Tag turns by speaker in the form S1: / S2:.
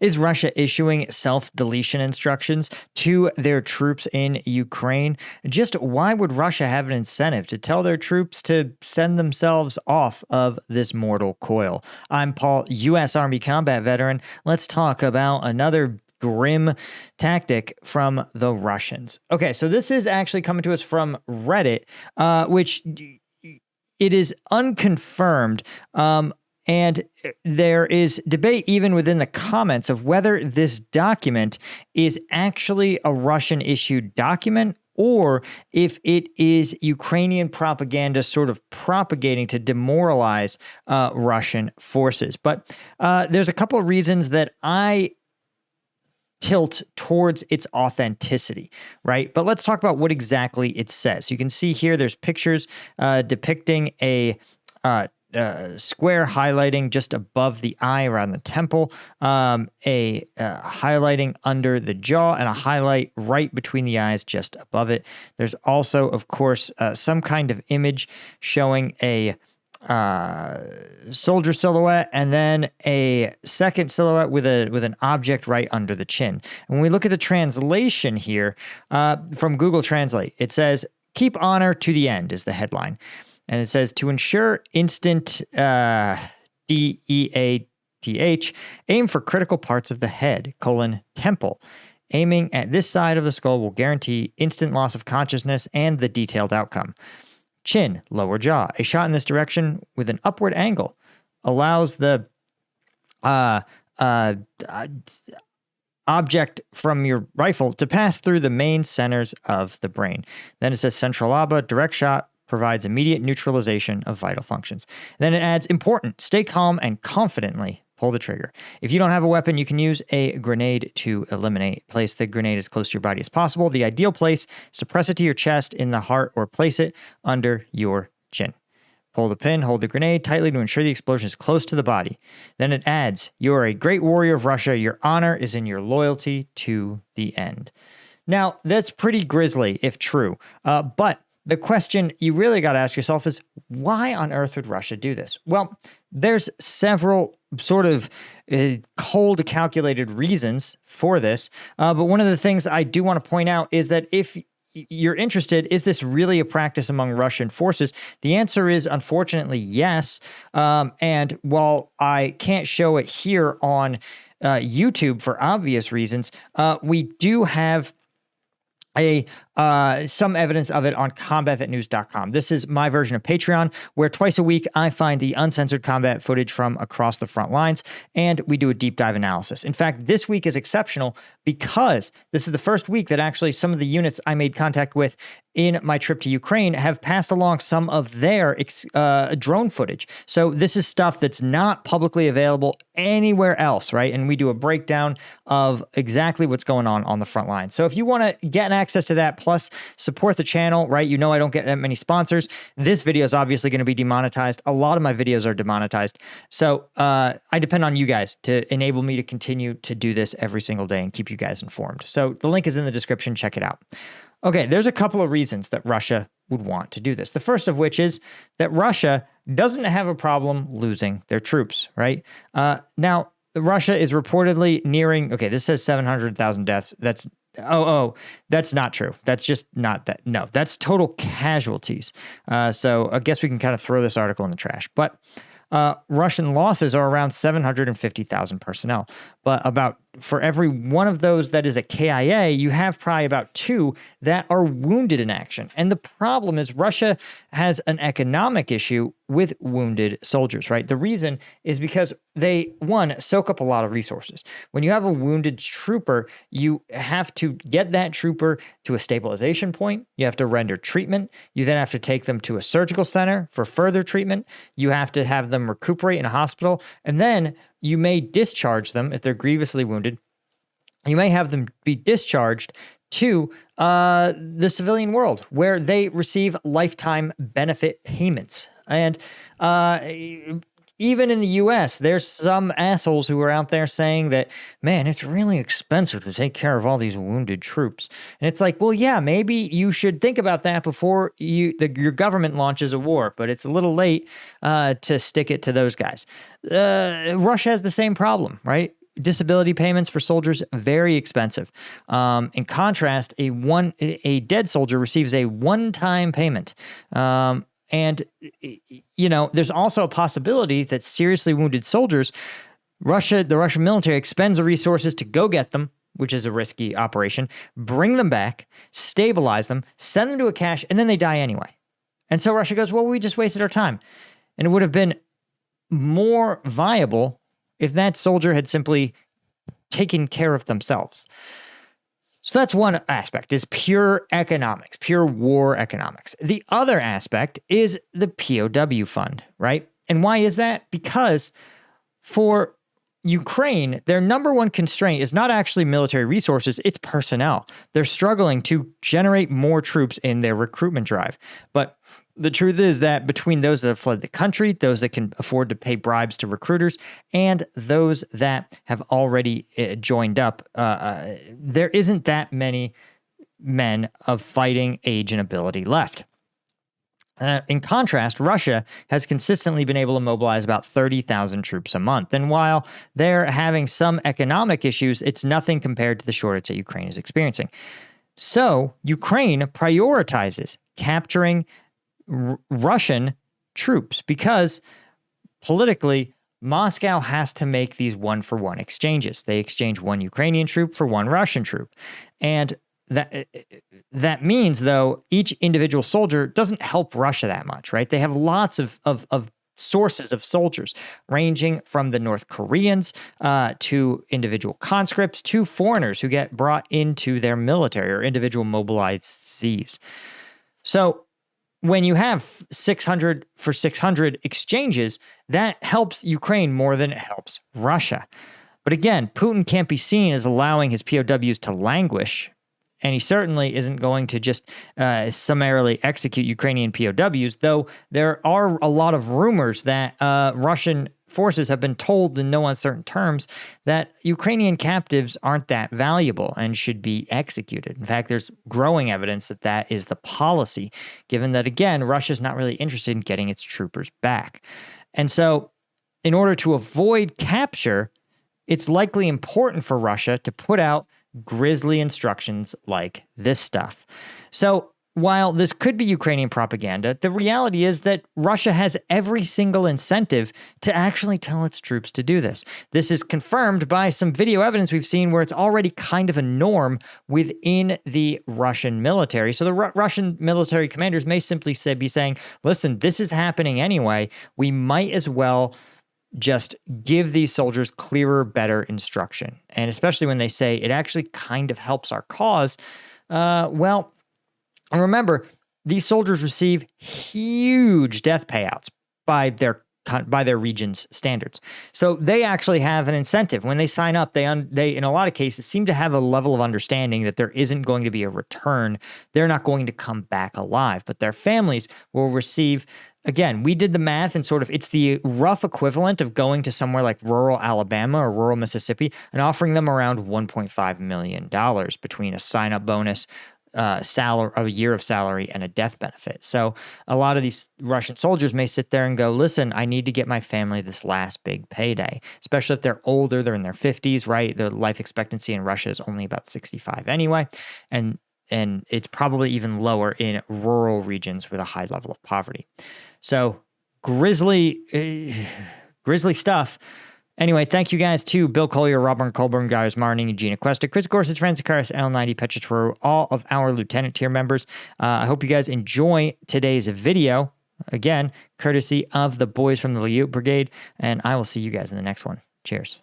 S1: Is Russia issuing self-deletion instructions to their troops in Ukraine? Just why would Russia have an incentive to tell their troops to send themselves off of this mortal coil? I'm Paul, U.S. Army combat veteran. Let's talk about another grim tactic from the Russians. Okay, so this is actually coming to us from Reddit, which it is unconfirmed. And there is debate even within the comments of whether this document is actually a Russian-issued document or if it is Ukrainian propaganda sort of propagating to demoralize Russian forces. But there's a couple of reasons that I tilt towards its authenticity, right? But let's talk about what exactly it says. You can see here there's pictures depicting a square highlighting just above the eye around the temple, a highlighting under the jaw, and a highlight right between the eyes just above it. There's also, of course, some kind of image showing a soldier silhouette and then a second silhouette with an object right under the chin. And when we look at the translation here from Google Translate, it says, "Keep honor to the end" is the headline. And it says, "To ensure instant DEATH, aim for critical parts of the head, temple. Aiming at this side of the skull will guarantee instant loss of consciousness and the detailed outcome. Chin, lower jaw. A shot in this direction with an upward angle allows the object from your rifle to pass through the main centers of the brain." Then it says central lobba, direct shot, provides immediate neutralization of vital functions. Then it adds, important, stay calm and confidently pull the trigger. If you don't have a weapon, you can use a grenade to eliminate. Place the grenade as close to your body as possible. The ideal place is to press it to your chest, in the heart, or place it under your chin. Pull the pin, hold the grenade tightly to ensure the explosion is close to the body. Then it adds, you are a great warrior of Russia. Your honor is in your loyalty to the end. Now, that's pretty grisly if true, but the question you really got to ask yourself is, why on earth would Russia do this? Well, there's several sort of cold, calculated reasons for this. But one of the things I do want to point out is that if you're interested, is this really a practice among Russian forces? The answer is, unfortunately, yes. And while I can't show it here on YouTube for obvious reasons, we do have some evidence of it on combatvetnews.com. This is my version of Patreon, where twice a week I find the uncensored combat footage from across the front lines, and we do a deep dive analysis. In fact, this week is exceptional because this is the first week that actually some of the units I made contact with in my trip to Ukraine have passed along some of their drone footage. So this is stuff that's not publicly available anywhere else, right? And we do a breakdown of exactly what's going on the front line. So if you want to get access to that, plus support the channel, right? You know I don't get that many sponsors. This video is obviously going to be demonetized. A lot of my videos are demonetized. So I depend on you guys to enable me to continue to do this every single day and keep you guys informed. So the link is in the description. Check it out. Okay, there's a couple of reasons that Russia would want to do this. The first of which is that Russia doesn't have a problem losing their troops, right? Now, Russia is reportedly nearing, okay, this says 700,000 deaths. That's not true. That's just not that. No, that's total casualties. So I guess we can kind of throw this article in the trash. But Russian losses are around 750,000 personnel. But for every one of those that is a KIA, you have probably about 2 that are wounded in action. And the problem is Russia has an economic issue with wounded soldiers, right? The reason is because they, one, soak up a lot of resources. When you have a wounded trooper, you have to get that trooper to a stabilization point. You have to render treatment. You then have to take them to a surgical center for further treatment. You have to have them recuperate in a hospital. And then you may discharge them if they're grievously wounded. You may have them be discharged to the civilian world where they receive lifetime benefit payments. And even in the U.S., there's some assholes who are out there saying that, man, it's really expensive to take care of all these wounded troops. And it's like, well, yeah, maybe you should think about that before your government launches a war, but it's a little late to stick it to those guys. Russia has the same problem, right? disability payments for soldiers, very expensive. In contrast, a dead soldier receives a one-time payment. And, there's also a possibility that seriously wounded soldiers, the Russian military expends the resources to go get them, which is a risky operation, bring them back, stabilize them, send them to a cache, and then they die anyway. And so Russia goes, well, we just wasted our time. And it would have been more viable if that soldier had simply taken care of themselves. So that's one aspect, is pure economics, pure war economics. The other aspect is the POW fund, right? And why is that? Because for Ukraine, their number one constraint is not actually military resources, it's personnel. They're struggling to generate more troops in their recruitment drive. But the truth is that between those that have fled the country, those that can afford to pay bribes to recruiters, and those that have already joined up, there isn't that many men of fighting age and ability left. In contrast, Russia has consistently been able to mobilize about 30,000 troops a month. And while they're having some economic issues, it's nothing compared to the shortage that Ukraine is experiencing. So Ukraine prioritizes capturing Russian troops because politically, Moscow has to make these one-for-one exchanges. They exchange one Ukrainian troop for one Russian troop. And that means, though, each individual soldier doesn't help Russia that much, right? They have lots of sources of soldiers, ranging from the North Koreans to individual conscripts to foreigners who get brought into their military or individual mobilizees. So when you have 600 for 600 exchanges, that helps Ukraine more than it helps Russia. But again, Putin can't be seen as allowing his POWs to languish. And he certainly isn't going to just summarily execute Ukrainian POWs, though there are a lot of rumors that Russian forces have been told in no uncertain terms that Ukrainian captives aren't that valuable and should be executed. In fact, there's growing evidence that that is the policy, given that, again, Russia's not really interested in getting its troopers back. And so in order to avoid capture, it's likely important for Russia to put out grisly instructions like this stuff. So while this could be Ukrainian propaganda, the reality is that Russia has every single incentive to actually tell its troops to do this. This is confirmed by some video evidence we've seen where it's already kind of a norm within the Russian military. So the Russian military commanders may simply be saying, listen, this is happening anyway. We might as well just give these soldiers clearer, better instruction. And especially when they say it actually kind of helps our cause. Well, remember, these soldiers receive huge death payouts by their region's standards. So they actually have an incentive. When they sign up, they in a lot of cases seem to have a level of understanding that there isn't going to be a return. They're not going to come back alive, but their families will receive. Again, we did the math and it's the rough equivalent of going to somewhere like rural Alabama or rural Mississippi and offering them around $1.5 million between a sign-up bonus, a year of salary, and a death benefit. So a lot of these Russian soldiers may sit there and go, listen, I need to get my family this last big payday, especially if they're older, they're in their 50s, right? The life expectancy in Russia is only about 65 anyway. And it's probably even lower in rural regions with a high level of poverty. So grisly stuff. Anyway, thank you guys to Bill Collier, Robert Colburn, Gaius Marning, and Gina Cuesta, Chris Gorsuch, Francis Karis, L90, Petra Toro, all of our lieutenant tier members. I hope you guys enjoy today's video. Again, courtesy of the boys from the Liut Brigade, and I will see you guys in the next one. Cheers.